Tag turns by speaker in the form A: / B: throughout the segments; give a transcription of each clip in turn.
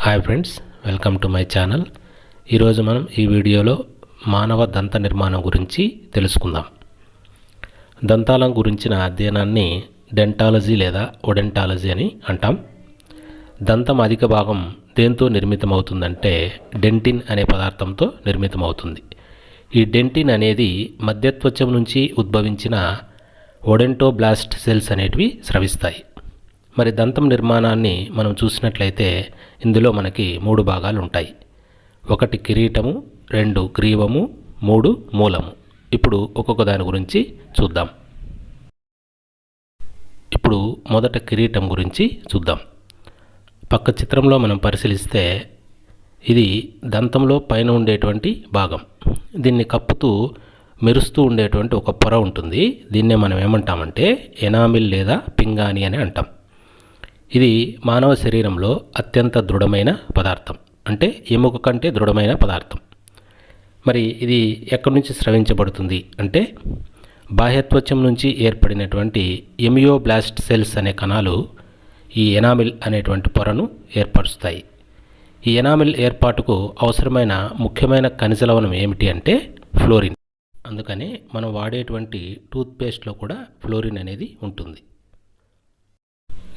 A: Hi friends, welcome to my channel. ఈరోజు మనం ఈ వీడియోలో మానవ దంత నిర్మాణం గురించి తెలుసుకుందాం. దంతాల గురించిన అధ్యయనాన్ని డెంటాలజీ లేదా ఒడెంటాలజీ అని అంటాం. దంతం అధిక భాగం దేంతో నిర్మితమవుతుందంటే డెంటిన్ అనే పదార్థంతో నిర్మితమవుతుంది. ఈ డెంటిన్ అనేది మధ్యత్వచం నుంచి ఉద్భవించిన ఒడెంటోబ్లాస్ట్ సెల్స్ అనేటివి స్రవిస్తాయి. మరి దంతం నిర్మాణాన్ని మనం చూసినట్లయితే ఇందులో మనకి 3 భాగాలు ఉంటాయి. 1 కిరీటము, 2 గ్రీవము, 3 మూలము. ఇప్పుడు ఒక్కొక్క దాని గురించి చూద్దాం. ఇప్పుడు మొదట కిరీటం గురించి చూద్దాం. పక్క చిత్రంలో మనం పరిశీలిస్తే ఇది దంతంలో పైన ఉండేటువంటి భాగం. దీన్ని కప్పుతూ మెరుస్తూ ఉండేటువంటి ఒక పొర ఉంటుంది. దీన్నే మనం ఏమంటామంటే ఎనామిల్ లేదా పింగాణి అని అంటాం. ఇది మానవ శరీరంలో అత్యంత దృఢమైన పదార్థం, అంటే ఎముక కంటే దృఢమైన పదార్థం. మరి ఇది ఎక్కడి నుంచి స్రవించబడుతుంది అంటే బాహ్యత్వచం నుంచి ఏర్పడినటువంటి ఎమియోబ్లాస్ట్ సెల్స్ అనే కణాలు ఈ ఎనామిల్ అనేటువంటి పొరను ఏర్పరుస్తాయి. ఈ ఎనామిల్ ఏర్పాటుకు అవసరమైన ముఖ్యమైన ఖనిజ లవణం ఏమిటి అంటే ఫ్లోరిన్. అందుకనే మనం వాడేటువంటి టూత్పేస్ట్లో కూడా ఫ్లోరిన్ అనేది ఉంటుంది.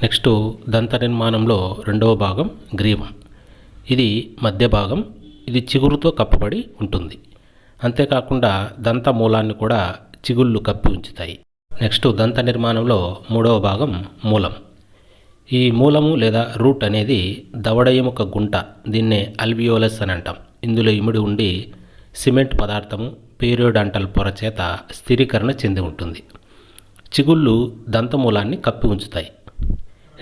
A: నెక్స్ట్ దంత నిర్మాణంలో రెండవ భాగం గ్రీవం. ఇది మధ్య భాగం. ఇది చిగురుతో కప్పబడి ఉంటుంది. అంతేకాకుండా దంత మూలాన్ని కూడా చిగుళ్ళు కప్పి ఉంచుతాయి. నెక్స్ట్ దంత నిర్మాణంలో మూడవ భాగం మూలం. ఈ మూలము లేదా రూట్ అనేది దవడ ఎముక గుంట, దీన్నే అల్వియోలస్ అని అంటాం. ఇందులో ఇమిడి ఉండి సిమెంట్ పదార్థము పీరియోడాంటల్ పొర చేత స్థిరీకరణ చెంది ఉంటుంది. చిగుళ్ళు దంతమూలాన్ని కప్పి ఉంచుతాయి.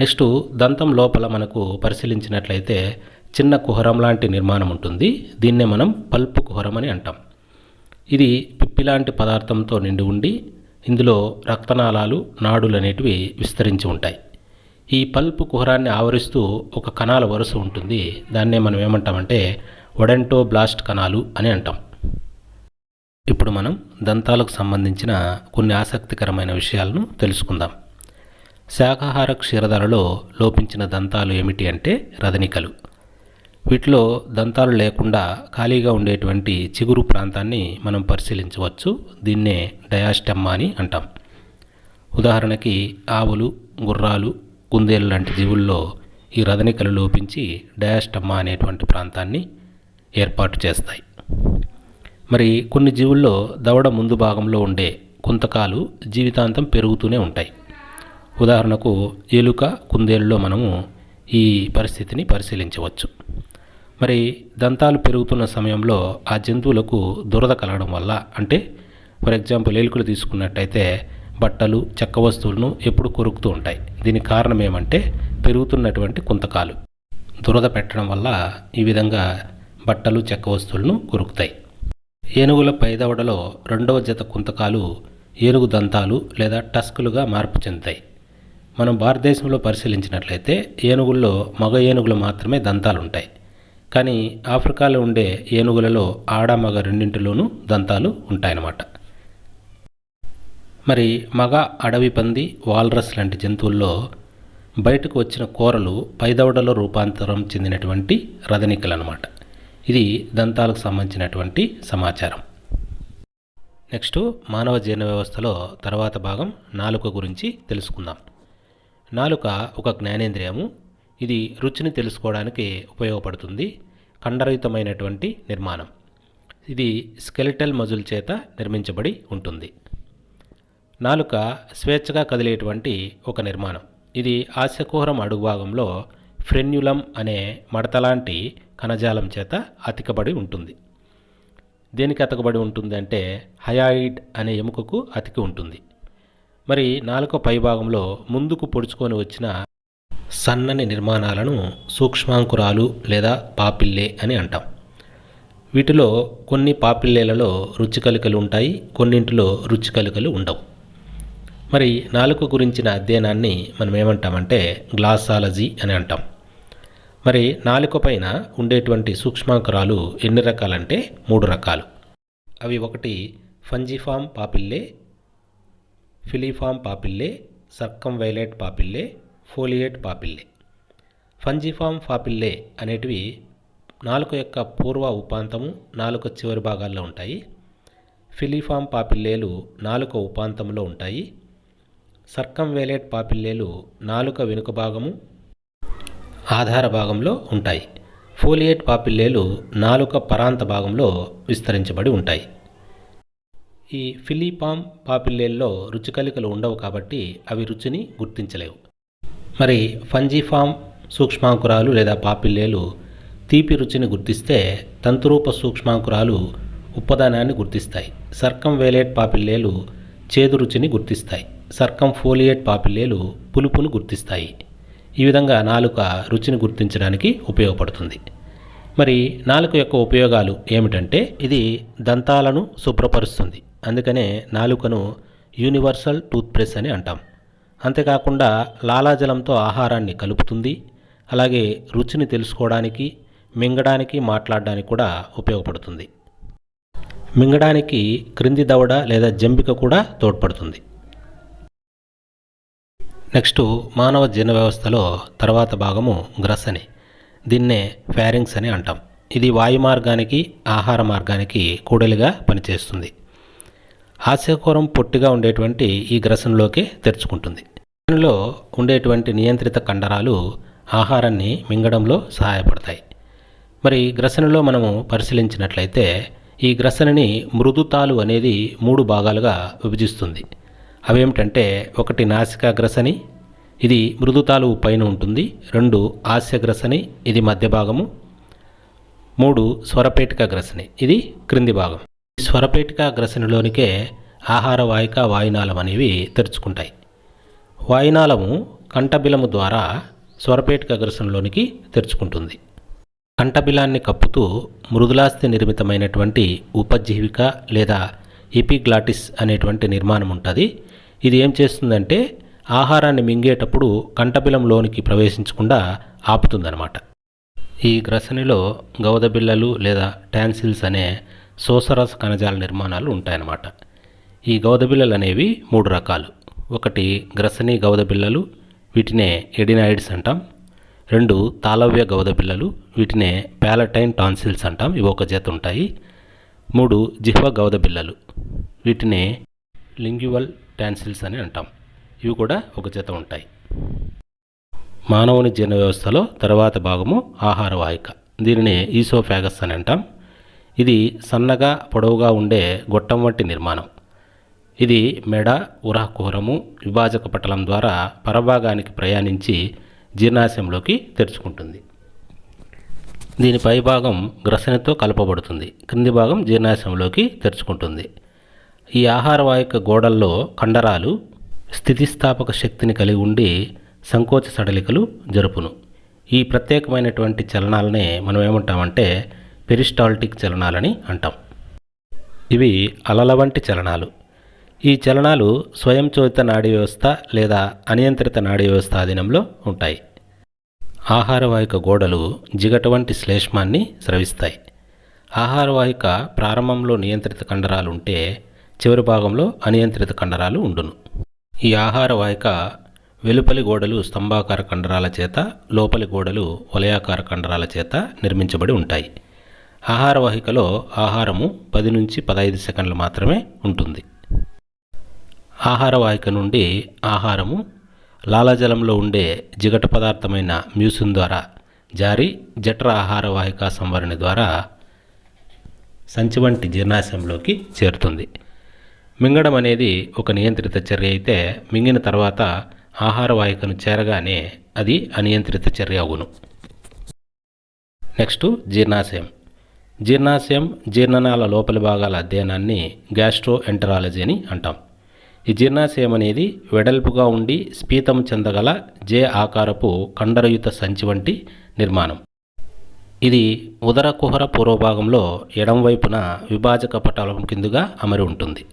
A: నెక్స్ట్ దంతం లోపల మనకు పరిశీలించినట్లయితే చిన్న కుహరం లాంటి నిర్మాణం ఉంటుంది. దీన్నే మనం పల్ప్ కుహరం అని అంటాం. ఇది పిప్పి లాంటి పదార్థంతో నిండి ఉండి ఇందులో రక్తనాళాలు, నాడులు అనేటివి విస్తరించి ఉంటాయి. ఈ పల్ప్ కుహరాన్ని ఆవరిస్తూ ఒక కణాల వరుస ఉంటుంది. దాన్నే మనం ఏమంటామంటే ఒడెంటోబ్లాస్ట్ కణాలు అని అంటాం. ఇప్పుడు మనం దంతాలకు సంబంధించిన కొన్ని ఆసక్తికరమైన విషయాలను తెలుసుకుందాం. శాకాహార క్షీరదాలలో లోపించిన దంతాలు ఏమిటి అంటే రదనికలు. వీటిలో దంతాలు లేకుండా ఖాళీగా ఉండేటువంటి చిగురు ప్రాంతాన్ని మనం పరిశీలించవచ్చు. దీన్నే డయాస్టెమ్మా అని అంటాం. ఉదాహరణకి ఆవులు, గుర్రాలు, కుందేలు లాంటి జీవుల్లో ఈ రదనికలు లోపించి డయాస్టెమ్మా అనేటువంటి ప్రాంతాన్ని ఏర్పాటు చేస్తాయి. మరి కొన్ని జీవుల్లో దవడ ముందు భాగంలో ఉండే కుంతకాలు జీవితాంతం పెరుగుతూనే ఉంటాయి. ఉదాహరణకు ఎలుక, కుందేలులో మనము ఈ పరిస్థితిని పరిశీలించవచ్చు. మరి దంతాలు పెరుగుతున్న సమయంలో ఆ జంతువులకు దురద కలగడం వల్ల, అంటే ఫర్ ఎగ్జాంపుల్ ఎలుకలు తీసుకున్నట్టయితే బట్టలు, చెక్క వస్తువులను ఎప్పుడు కొరుకుతూ ఉంటాయి. దీనికి కారణం ఏమంటే పెరుగుతున్నటువంటి కుంతకాలు దురద పెట్టడం వల్ల ఈ విధంగా బట్టలు, చెక్క వస్తువులను కొరుకుతాయి. ఏనుగుల పైదవడలో రెండవ జత కుంతకాలు ఏనుగు దంతాలు లేదా టస్కులుగా మార్పు చెందుతాయి. మనం భారతదేశంలో పరిశీలించినట్లయితే ఏనుగుల్లో మగ ఏనుగులు మాత్రమే దంతాలు ఉంటాయి. కానీ ఆఫ్రికాలో ఉండే ఏనుగులలో ఆడ, మగ రెండింటిలోనూ దంతాలు ఉంటాయన్నమాట. మరి మగ అడవి పంది, వాల్రస్ లాంటి జంతువుల్లో బయటకు వచ్చిన కూరలు పైదవడలో రూపాంతరం చెందినటువంటి రదనికలు అన్నమాట. ఇది దంతాలకు సంబంధించినటువంటి సమాచారం. నెక్స్ట్ మానవ జీర్ణ వ్యవస్థలో తర్వాత భాగం నాలుక గురించి తెలుసుకుందాం. నాలుక ఒక జ్ఞానేంద్రియము. ఇది రుచిని తెలుసుకోవడానికి ఉపయోగపడుతుంది. కండరయుతమైనటువంటి నిర్మాణం. ఇది స్కెలిటల్ మజిల్ చేత నిర్మించబడి ఉంటుంది. నాలుక స్వేచ్ఛగా కదిలేటువంటి ఒక నిర్మాణం. ఇది ఆస్యకుహరం అడుగు భాగంలో ఫ్రెన్యులం అనే మడతలాంటి కణజాలం చేత అతికబడి ఉంటుంది. దేనికి అతకబడి ఉంటుంది అంటే హయాయిడ్ అనే ఎముకకు అతికి ఉంటుంది. మరి నాలుక పైభాగంలో ముందుకు పొడుచుకొని వచ్చిన సన్నని నిర్మాణాలను సూక్ష్మాంకురాలు లేదా పాపిల్లే అని అంటాం. వీటిలో కొన్ని పాపిల్లేలలో రుచికలికలు ఉంటాయి, కొన్నింటిలో రుచికలికలు ఉండవు. మరి నాలుక గురించిన అధ్యయనాన్ని మనం ఏమంటామంటే గ్లాసాలజీ అని అంటాం. మరి నాలుక పైన ఉండేటువంటి సూక్ష్మాంకురాలు ఎన్ని రకాలంటే 3 రకాలు. అవి 1 fungiform papillae, filiform papillae, circumvallate papillae, foliate papillae. Fungiform papillae అనేటివి నాలుక యొక్క పూర్వ ఉపాంతము, నాలుక చివరి భాగాల్లో ఉంటాయి. ఫిలిఫామ్ పాపిల్లేలు నాలుక ఉపాంతంలో ఉంటాయి. సర్కంవేలేట్ పాపిల్లేలు నాలుక వెనుక భాగము, ఆధార భాగంలో ఉంటాయి. ఫోలియేట్ పాపిల్లేలు నాలుక పరాంత భాగంలో విస్తరించబడి ఉంటాయి. ఈ ఫిలిఫామ్ పాపిల్లేల్లో రుచికలికలు ఉండవు కాబట్టి అవి రుచిని గుర్తించలేవు. మరి ఫంజిఫామ్ సూక్ష్మాంకురాలు లేదా పాపిల్లేలు తీపి రుచిని గుర్తిస్తే తంతురూప సూక్ష్మాంకురాలు ఉప్పదనాన్ని గుర్తిస్తాయి. సర్కంవేలేట్ పాపిల్లేలు చేదు రుచిని గుర్తిస్తాయి. సర్కంఫోలియేట్ పాపిల్లేలు పులుపును గుర్తిస్తాయి. ఈ విధంగా నాలుక రుచిని గుర్తించడానికి ఉపయోగపడుతుంది. మరి నాలుక యొక్క ఉపయోగాలు ఏమిటంటే ఇది దంతాలను శుభ్రపరుస్తుంది. అందుకనే నాలుకను యూనివర్సల్ టూత్బ్రష్ అని అంటాం. అంతేకాకుండా లాలాజలంతో ఆహారాన్ని కలుపుతుంది. అలాగే రుచిని తెలుసుకోవడానికి, మింగడానికి, మాట్లాడడానికి కూడా ఉపయోగపడుతుంది. మింగడానికి క్రింది దవడ లేదా జంబిక కూడా తోడ్పడుతుంది. నెక్స్ట్ మానవ జీర్ణ వ్యవస్థలో తర్వాత భాగము గ్రసని. దీన్నే ఫ్యారింగ్స్ అని అంటాం. ఇది వాయు మార్గానికి, ఆహార మార్గానికి కూడలిగా పనిచేస్తుంది. హాస్యకోరం పొట్టిగా ఉండేటువంటి ఈ గ్రసనలోకే తెరుచుకుంటుంది. గ్రసనలో ఉండేటువంటి నియంత్రిత కండరాలు ఆహారాన్ని మింగడంలో సహాయపడతాయి. మరి గ్రసనలో మనము పరిశీలించినట్లయితే ఈ గ్రసనని మృదుతాలు అనేది 3 భాగాలుగా విభజిస్తుంది. అవేమిటంటే 1 నాసికా గ్రసని, ఇది మృదుతాలు పైన ఉంటుంది. 2 హాస్య గ్రసని, ఇది మధ్య భాగము. 3 స్వరపేటిక గ్రసని, ఇది క్రింది భాగం. ఈ స్వరపేటిక గ్రసనిలోనికే ఆహార వాహిక, వాయునాళం అనేవి తెరుచుకుంటాయి. వాయునాళము కంఠబిలము ద్వారా స్వరపేటిక గ్రసనలోనికి తెరుచుకుంటుంది. కంఠబిలాన్ని కప్పుతూ మృదులాస్థి నిర్మితమైనటువంటి ఉపజీవిక లేదా ఎపిగ్లాటిస్ అనేటువంటి నిర్మాణం ఉంటుంది. ఇది ఏం చేస్తుందంటే ఆహారాన్ని మింగేటప్పుడు కంఠబిలంలోనికి ప్రవేశించకుండా ఆపుతుందన్నమాట. ఈ గ్రసనిలో గౌదబిళ్ళలు లేదా టాన్సిల్స్ అనే శోషరస కణజాల నిర్మాణాలు ఉంటాయన్నమాట. ఈ గౌదబిళ్ళలు అనేవి 3 రకాలు. 1 గ్రసని గౌదబిళ్ళలు, వీటినే ఎడినాయిడ్స్ అంటాం. 2 తాళవ్య గౌదబిళ్ళలు, వీటినే ప్యాలటైన్ టాన్సిల్స్ అంటాం. ఇవి ఒక జత ఉంటాయి. 3 జిహ్వ గౌదబిళ్ళలు, వీటినే లింగ్యువల్ టాన్సిల్స్ అని అంటాం. ఇవి కూడా ఒక జత ఉంటాయి. మానవుని జీర్ణ వ్యవస్థలో తర్వాత భాగము ఆహార వాహిక. దీనిని ఈసోఫాగస్ అని అంటాం. ఇది సన్నగా పొడవుగా ఉండే గొట్టం వంటి నిర్మాణం. ఇది మెడ, ఉరహకుహరము, విభాజక పటలం ద్వారా పరభాగానికి ప్రయాణించి జీర్ణాశయంలోకి తెరుచుకుంటుంది. దీని పై భాగం గ్రసనితో కలపబడుతుంది. క్రింది భాగం జీర్ణాశయంలోకి తెరుచుకుంటుంది. ఈ ఆహార వాహిక గోడల్లో కండరాలు స్థితిస్థాపక శక్తిని కలిగి ఉండి సంకోచ సడలికలు జరుపును. ఈ ప్రత్యేకమైనటువంటి చలనాలనే మనం ఏమంటామంటే పెరిస్టాల్టిక్ చలనాలని అంటాం. ఇవి అలల వంటి చలనాలు. ఈ చలనాలు స్వయంచోదిత నాడీ వ్యవస్థ లేదా అనియంత్రిత నాడీ వ్యవస్థ ఆధీనంలో ఉంటాయి. ఆహారవాహిక గోడలు జిగట వంటి శ్లేష్మాన్ని స్రవిస్తాయి. ఆహారవాహిక ప్రారంభంలో నియంత్రిత కండరాలు ఉంటే చివరి భాగంలో అనియంత్రిత కండరాలు ఉండును. ఈ ఆహారవాహిక వెలుపలి గోడలు స్తంభాకార కండరాల చేత, లోపలి గోడలు వలయాకార కండరాల చేత నిర్మించబడి ఉంటాయి. ఆహారవాహికలో ఆహారము 10 నుంచి 15 సెకండ్లు మాత్రమే ఉంటుంది. ఆహారవాహిక నుండి ఆహారము లాలాజలంలో ఉండే జిగట పదార్థమైన మ్యూసిన్ ద్వారా జారి జఠర ఆహారవాహిక సంవరణి ద్వారా సంచి వంటి జీర్ణాశయంలోకి చేరుతుంది. మింగడం అనేది ఒక నియంత్రిత చర్య అయితే మింగిన తర్వాత ఆహారవాహికను చేరగానే అది అనియంత్రిత చర్య అగును. నెక్స్ట్ జీర్ణాశయం. జీర్ణాశయం జీర్ణనాళ లోపలి భాగాల అధ్యయనాన్ని గ్యాస్ట్రోఎంటరాలజీ అని అంటాం. ఈ జీర్ణాశయం అనేది వెడల్పుగా ఉండి స్ఫీతం చెందగల జే ఆకారపు కండరయుత సంచి వంటి నిర్మాణం. ఇది ఉదర కుహర పూర్వభాగంలో ఎడంవైపున విభాజక పటలం కిందుగా అమరి ఉంటుంది.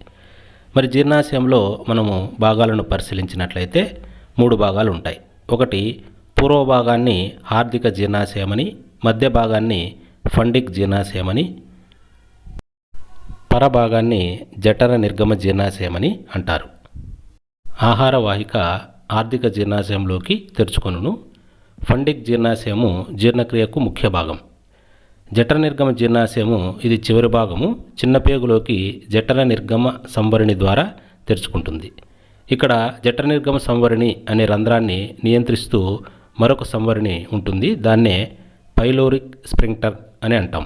A: మరి జీర్ణాశయంలో మనము భాగాలను పరిశీలించినట్లయితే 3 భాగాలు ఉంటాయి. 1 పూర్వ భాగాన్ని హార్దిక జీర్ణాశయమని, మధ్య భాగాన్ని ఫండిక్ జీర్ణాశయమని, పరభాగాన్ని జఠర నిర్గమ జీర్ణాశయమని అంటారు. ఆహార వాహిక ఆర్థిక జీర్ణాశయంలోకి తెరుచుకొనును. ఫండిక్ జీర్ణాశయము జీర్ణక్రియకు ముఖ్య భాగం. జఠర నిర్గమ జీర్ణాశయము ఇది చివరి భాగము చిన్న పేగులోకి జఠర నిర్గమ సంవరణి ద్వారా తెరుచుకుంటుంది. ఇక్కడ జఠర నిర్గమ సంవరణి అనే రంధ్రాన్ని నియంత్రిస్తూ మరొక సంవరణి ఉంటుంది. దాన్నే పైలోరిక్ స్ఫింక్టర్ అని అంటాం.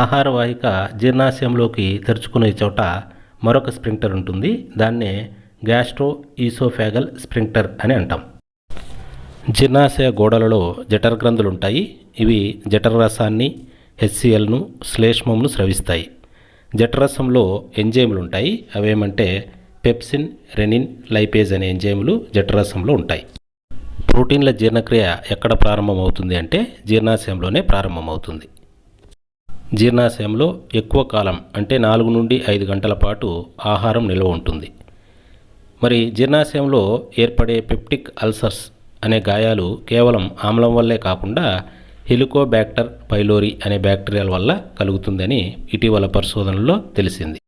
A: ఆహార వాహిక జీర్ణాశయంలోకి తెరుచుకునే చోట మరొక స్ఫింక్టర్ ఉంటుంది. దాన్నే గ్యాస్ట్రో ఈసోఫాగల్ స్ఫింక్టర్ అని అంటాం. జీర్ణాశయ గోడలలో జఠర గ్రంథులు ఉంటాయి. ఇవి జఠర రసాన్ని, హెచ్సిఎల్ను, శ్లేష్మంను స్రవిస్తాయి. జఠరరసంలో ఎంజైములు ఉంటాయి. అవేమంటే పెప్సిన్, రెనిన్, లైపేజ్ అనే ఎంజైములు జఠరరసంలో ఉంటాయి. ప్రోటీన్ల జీర్ణక్రియ ఎక్కడ ప్రారంభమవుతుంది అంటే జీర్ణాశయంలోనే ప్రారంభమవుతుంది. జీర్ణాశయంలో ఎక్కువ కాలం అంటే 4 నుండి 5 గంటల పాటు ఆహారం నిల్వ ఉంటుంది. మరి జీర్ణాశయంలో ఏర్పడే పెప్టిక్ అల్సర్స్ అనే గాయాలు కేవలం ఆమ్లం వల్లే కాకుండా హెలికోబ్యాక్టర్ పైలోరి అనే బ్యాక్టీరియాల వల్ల కలుగుతుందని ఇటీవల పరిశోధనలో తెలిసింది.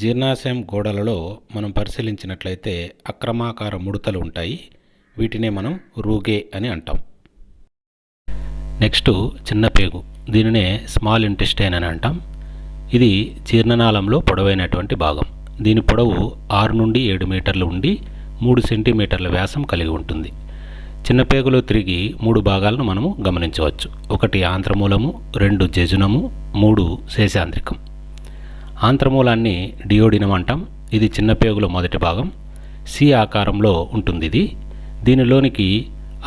A: జీర్ణాశయం గోడలలో మనం పరిశీలించినట్లయితే అక్రమాకార ముడతలు ఉంటాయి. వీటినే మనం రూగే అని అంటాం. నెక్స్ట్ చిన్న పేగు, దీనినే స్మాల్ ఇంటెస్టైన్ అని అంటాం. ఇది జీర్ణనాళంలో పొడవైనటువంటి భాగం. దీని పొడవు 6 నుండి 7 మీటర్లు ఉండి 3 సెంటీమీటర్ల వ్యాసం కలిగి ఉంటుంది. చిన్న పేగులో తిరిగి 3 భాగాలను మనము గమనించవచ్చు. 1 ఆంత్రమూలము, 2 జెజునము, 3 శేషాంత్రికం. ఆంత్రమూలాన్ని డియోడినం అంటాం. ఇది చిన్న పేగులో మొదటి భాగం. సి ఆకారంలో ఉంటుంది. దీనిలోనికి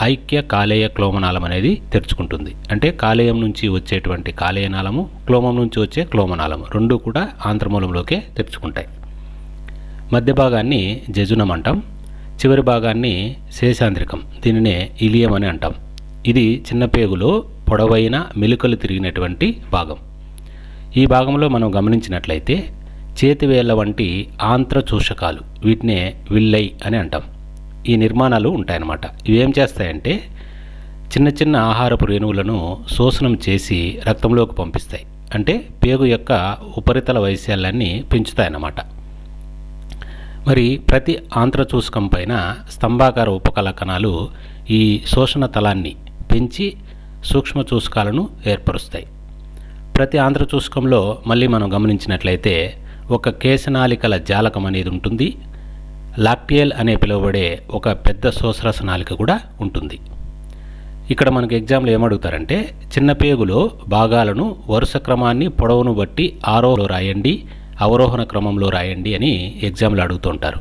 A: ఐక్య కాలేయ క్లోమనాళం అనేది తెరుచుకుంటుంది. అంటే కాలేయం నుంచి వచ్చేటువంటి కాలేయనాళము, క్లోమం నుంచి వచ్చే క్లోమనాళము రెండూ కూడా ఆంత్రమూలంలోకే తెరుచుకుంటాయి. మధ్య భాగాన్ని జెజునం అంటాం. చివరి భాగాన్ని శేషాంత్రికం, దీనినే ఇలియం అని అంటాం. ఇది చిన్న పేగులో పొడవైన మెలికలు తిరిగినటువంటి భాగం. ఈ భాగంలో మనం గమనించినట్లయితే చేతివేళ్ల వంటి ఆంత్ర చూషకాలు, వీటినే విల్లై అని అంటాం. ఈ నిర్మాణాలు ఉంటాయన్నమాట. ఇవేం చేస్తాయంటే చిన్న చిన్న ఆహారపు రేణువులను శోషణం చేసి రక్తంలోకి పంపిస్తాయి. అంటే పేగు యొక్క ఉపరితల వైశాల్యాన్ని పెంచుతాయన్నమాట. మరి ప్రతి ఆంత్రచూషకం పైన స్తంభాకార ఉపకల కణాలు ఈ శోషణ తలాన్ని పెంచి సూక్ష్మ చూషకాలను ఏర్పరుస్తాయి. ప్రతి ఆంత్రచూషకంలో మళ్ళీ మనం గమనించినట్లయితే ఒక కేశనాళికల జాలకం అనేది ఉంటుంది. లాక్టియల్ అనే పిలువబడే ఒక పెద్ద శోషరస నాళిక కూడా ఉంటుంది. ఇక్కడ మనకు ఎగ్జామ్లో ఏమడుగుతారంటే చిన్న పేగులో భాగాలను వరుస క్రమాన్ని పొడవును బట్టి ఆరోహణలో రాయండి, అవరోహణ క్రమంలో రాయండి అని ఎగ్జామ్లో అడుగుతుంటారు.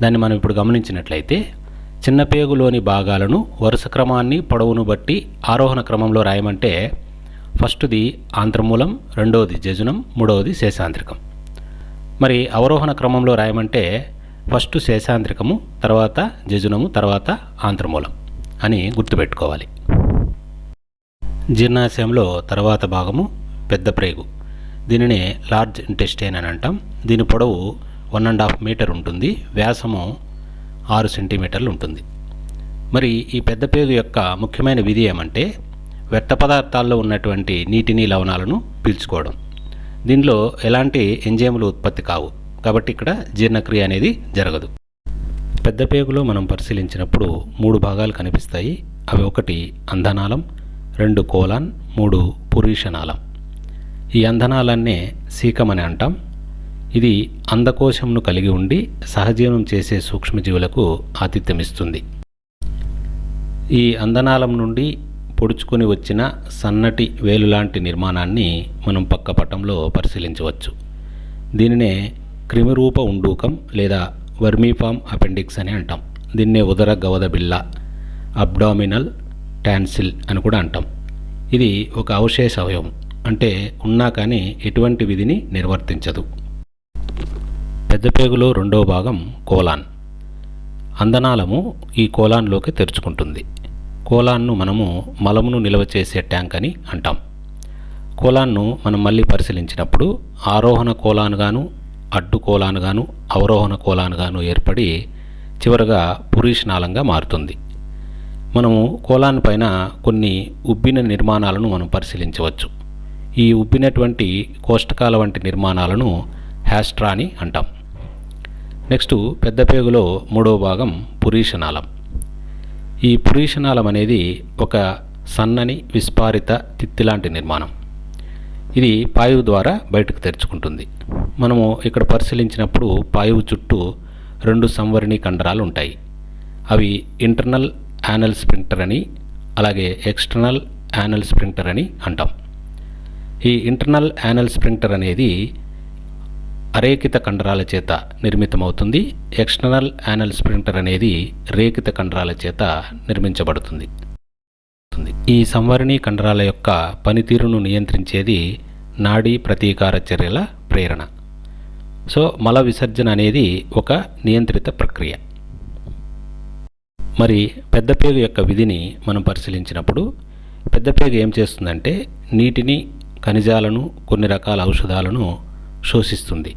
A: దాన్ని మనం ఇప్పుడు గమనించినట్లయితే చిన్న పేగులోని భాగాలను వరుస క్రమాన్ని పొడవును బట్టి ఆరోహణ క్రమంలో రాయమంటే ఫస్ట్ది ఆంత్రమూలం, రెండవది జెజునం, మూడవది శేషాంత్రికం. మరి అవరోహణ క్రమంలో రాయమంటే ఫస్ట్ శేషాంత్రికము, తర్వాత జెజునము, తర్వాత ఆంత్రమూలం అని గుర్తుపెట్టుకోవాలి. జీర్ణాశయంలో తర్వాత భాగము పెద్ద ప్రేగు, దీనినే లార్జ్ ఇంటెస్టైన్ అని అంటాం. దీని పొడవు 1.5 మీటర్ ఉంటుంది. వ్యాసము 6 సెంటీమీటర్లు ఉంటుంది. మరి ఈ పెద్ద పేగు యొక్క ముఖ్యమైన విధి ఏమంటే వ్యర్థ పదార్థాల్లో ఉన్నటువంటి నీటిని, లవణాలను పీల్చుకోవడం. దీనిలో ఎలాంటి ఎంజైములు ఉత్పత్తి కావు కాబట్టి ఇక్కడ జీర్ణక్రియ అనేది జరగదు. పెద్ద పేగులో మనం పరిశీలించినప్పుడు 3 భాగాలు కనిపిస్తాయి. అవి 1 అంధనాళం, 2 కోలాన్, 3 పురీషనాళం. ఈ అంధనాళాన్నే సీకం అని అంటాం. ఇది అంధకోశంను కలిగి ఉండి సహజీవనం చేసే సూక్ష్మజీవులకు ఆతిథ్యమిస్తుంది. ఈ అంధనాళం నుండి పొడుచుకొని వచ్చిన సన్నటి వేలులాంటి నిర్మాణాన్ని మనం పక్క పటంలో పరిశీలించవచ్చు. దీనినే క్రిమిరూప ఉండూకం లేదా వర్మీఫామ్ అపెండిక్స్ అని అంటాం. దీన్నే ఉదర గవద బిళ్ళ, అబ్డామినల్ టాన్సిల్ అని కూడా అంటాం. ఇది ఒక అవశేష అవయవం, అంటే ఉన్నా కానీ ఎటువంటి విధిని నిర్వర్తించదు. పెద్ద పేగులో రెండవ భాగం కోలాన్. అంధనాళము ఈ కోలాన్లోకి తెరుచుకుంటుంది. కోలాన్ను మనము మలమును నిల్వ చేసే ట్యాంక్ అని అంటాం. కోలాన్ను మనం మళ్ళీ పరిశీలించినప్పుడు ఆరోహణ కోలాన్గాను, అడ్డు కోలాన్గాను, అవరోహణ కోలాన్గాను ఏర్పడి చివరగా పురీషనాళంగా మారుతుంది. మనము కోలాన్ పైన కొన్ని ఉబ్బిన నిర్మాణాలను మనం పరిశీలించవచ్చు. ఈ ఉబ్బినటువంటి కోష్టకాల వంటి నిర్మాణాలను హ్యాస్ట్రా అని అంటాం. నెక్స్ట్ పెద్ద పేగులో మూడవ భాగం పురీషనాళం. ఈ పురీషనాళం అనేది ఒక సన్నని విస్పారిత తిత్తిలాంటి నిర్మాణం. ఇది పాయువు ద్వారా బయటకు తెరుచుకుంటుంది. మనము ఇక్కడ పరిశీలించినప్పుడు పాయువు చుట్టూ 2 సంవరణి కండరాలు ఉంటాయి. అవి ఇంటర్నల్ యానల్ స్ఫింక్టర్ అని, అలాగే ఎక్స్టర్నల్ యానల్ స్ఫింక్టర్ అని అంటాం. ఈ ఇంటర్నల్ యానల్ స్ఫింక్టర్ అనేది అరేఖిత కండరాల చేత నిర్మితమవుతుంది. ఎక్స్టర్నల్ యానల్ స్ఫింక్టర్ అనేది రేఖిత కండరాల చేత నిర్మించబడుతుంది. ఈ సంవరణి కండరాల యొక్క పనితీరును నియంత్రించేది నాడీ ప్రతీకార చర్యల ప్రేరణ. సో మల విసర్జన అనేది ఒక నియంత్రిత ప్రక్రియ. మరి పెద్దపేగు యొక్క విధిని మనం పరిశీలించినప్పుడు పెద్దపేగు ఏం చేస్తుందంటే నీటిని, ఖనిజాలను, కొన్ని రకాల ఔషధాలను శోషిస్తుంది.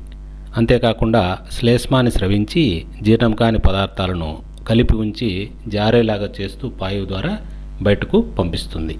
A: అంతేకాకుండా శ్లేష్మాన్ని స్రవించి జీర్ణం కాని పదార్థాలను కలిపి ఉంచి జారేలాగా చేస్తూ పాయువు ద్వారా బయటకు పంపిస్తుంది.